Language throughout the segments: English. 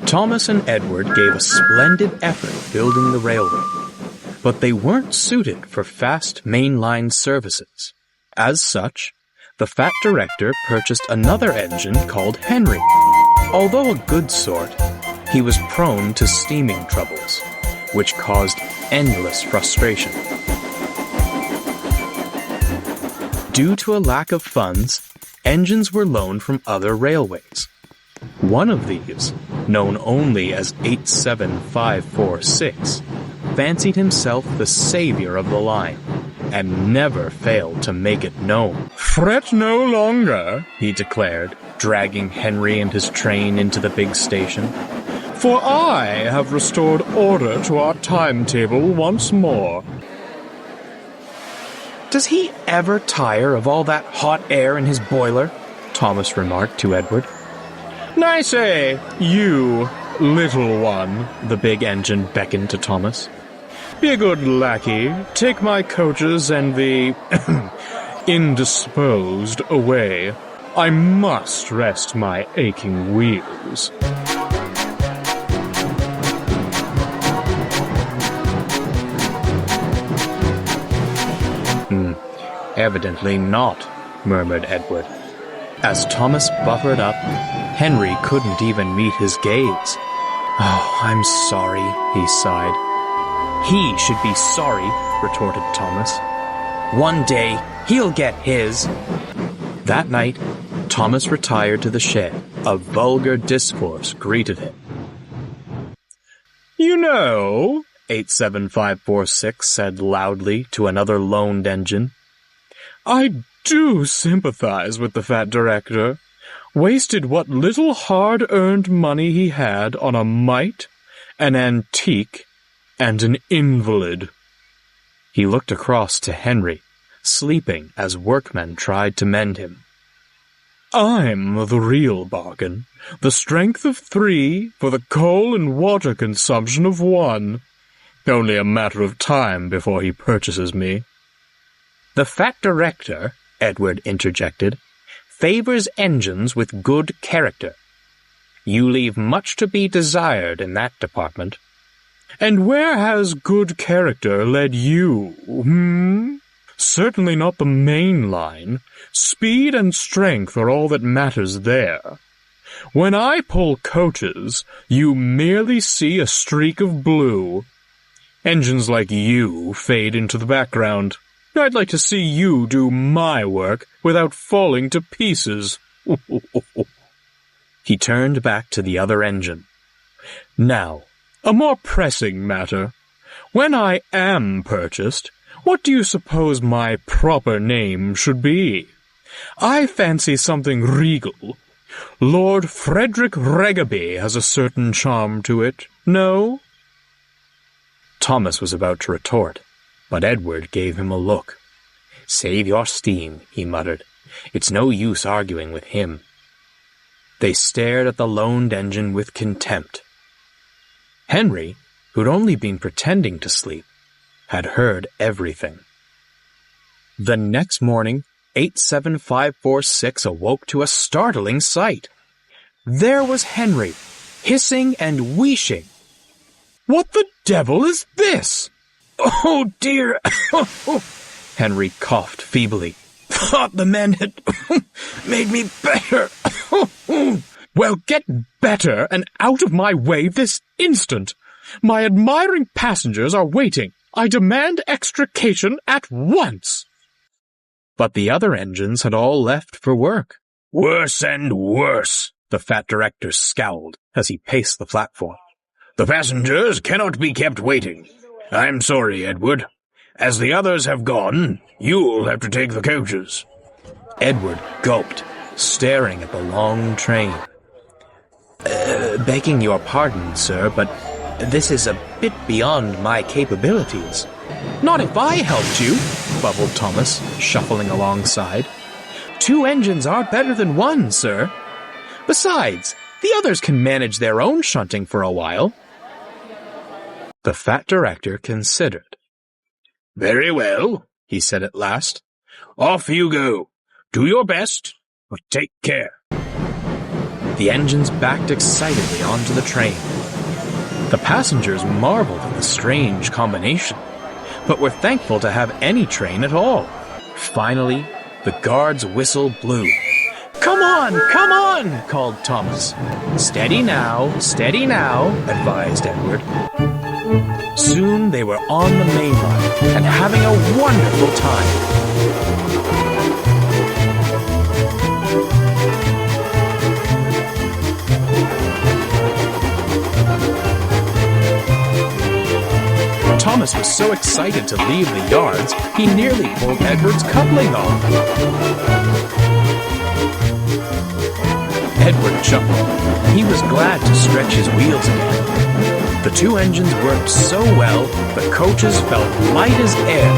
Thomas and Edward gave a splendid effort building the railway, but they weren't suited for fast mainline services. As such, the Fat Director purchased another engine called Henry. Although a good sort, he was prone to steaming troubles, which caused endless frustration. Due to a lack of funds, engines were loaned from other railways. One of these, known only as 87546, fancied himself the savior of the line, and never failed to make it known. "Fret no longer," he declared, dragging Henry and his train into the big station, "for I have restored order to our timetable once more." "Does he ever tire of all that hot air in his boiler?" Thomas remarked to Edward. "I say, you, little one," the big engine beckoned to Thomas. "Be a good lackey, take my coaches and the indisposed away. I must rest my aching wheels." "Evidently not," murmured Edward. As Thomas buffered up, Henry couldn't even meet his gaze. "Oh, I'm sorry," he sighed. "He should be sorry," retorted Thomas. "One day, he'll get his." That night, Thomas retired to the shed. A vulgar discourse greeted him. "You know," 87546 said loudly to another loaned engine, "I do sympathize with the Fat Director. Wasted what little hard-earned money he had on a mite, an antique, and an invalid." He looked across to Henry, sleeping as workmen tried to mend him. "I'm the real bargain. The strength of 3 for the coal and water consumption of 1. Only a matter of time before he purchases me." "The Fat Director," Edward interjected, "favors engines with good character. You leave much to be desired in that department." "And where has good character led you, Certainly not the main line. Speed and strength are all that matters there. When I pull coaches, you merely see a streak of blue. Engines like you fade into the background. I'd like to see you do my work without falling to pieces." He turned back to the other engine. "Now, a more pressing matter. When I am purchased, what do you suppose my proper name should be? I fancy something regal. Lord Frederick Reggaby has a certain charm to it. No?" Thomas was about to retort, but Edward gave him a look. "Save your steam," he muttered. "It's no use arguing with him." They stared at the loaned engine with contempt. Henry, who'd only been pretending to sleep, had heard everything. The next morning, 87546 awoke to a startling sight. There was Henry, hissing and wheezing. "What the devil is this?" "Oh, dear!" Henry coughed feebly. "Thought the men had made me better." "Well, get better and out of my way this instant. My admiring passengers are waiting. I demand extrication at once." But the other engines had all left for work. "Worse and worse," the Fat Director scowled as he paced the platform. "The passengers cannot be kept waiting. I'm sorry, Edward. As the others have gone, you'll have to take the coaches." Edward gulped, staring at the long train. Begging your pardon, sir, but this is a bit beyond my capabilities." "Not if I helped you," bubbled Thomas, shuffling alongside. "2 engines are better than 1, sir. Besides, the others can manage their own shunting for a while." The Fat Director considered. "Very well," he said at last. "Off you go. Do your best, but take care." The engines backed excitedly onto the train. The passengers marveled at the strange combination, but were thankful to have any train at all. Finally, the guard's whistle blew. "Come on," called Thomas. Steady now, advised Edward. Soon they were on the main line and having a wonderful time. Thomas was so excited to leave the yards, he nearly pulled Edward's coupling off. Edward chuckled. He was glad to stretch his wheels again. The two engines worked so well, the coaches felt light as air.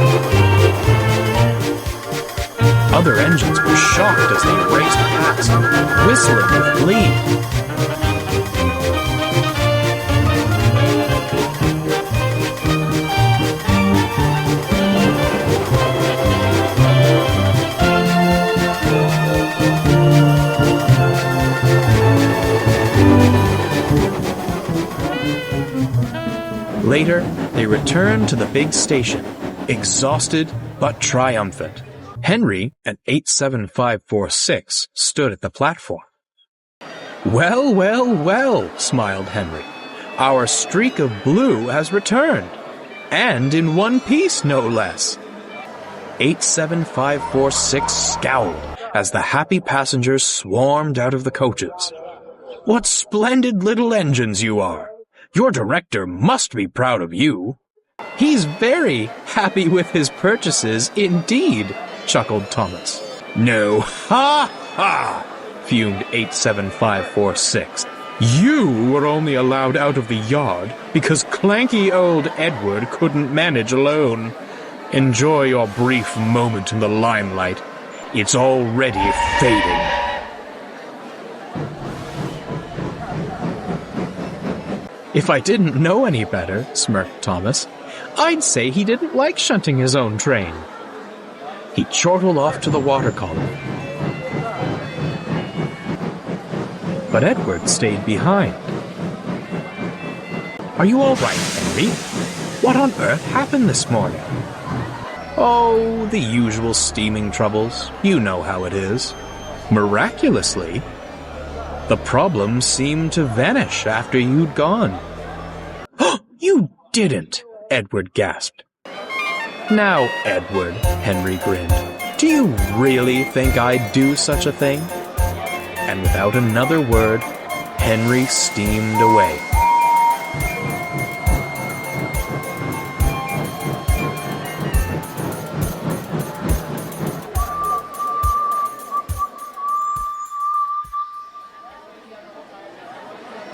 Other engines were shocked as they raced past, whistling with glee. Later, they returned to the big station, exhausted but triumphant. Henry and 87546 stood at the platform. Well, smiled Henry. Our streak of blue has returned, and in one piece, no less. 87546 scowled as the happy passengers swarmed out of the coaches. What splendid little engines you are! Your director must be proud of you. He's very happy with his purchases indeed, chuckled Thomas. No, ha, fumed 87546. You were only allowed out of the yard because clanky old Edward couldn't manage alone. Enjoy your brief moment in the limelight. It's already fading. If I didn't know any better, smirked Thomas, I'd say he didn't like shunting his own train. He chortled off to the water column. But Edward stayed behind. Are you all right, Henry? What on earth happened this morning? Oh, the usual steaming troubles. You know how it is. Miraculously, the problem seemed to vanish after you'd gone. You didn't, Edward gasped. Now, Edward, Henry grinned, do you really think I'd do such a thing? And without another word, Henry steamed away.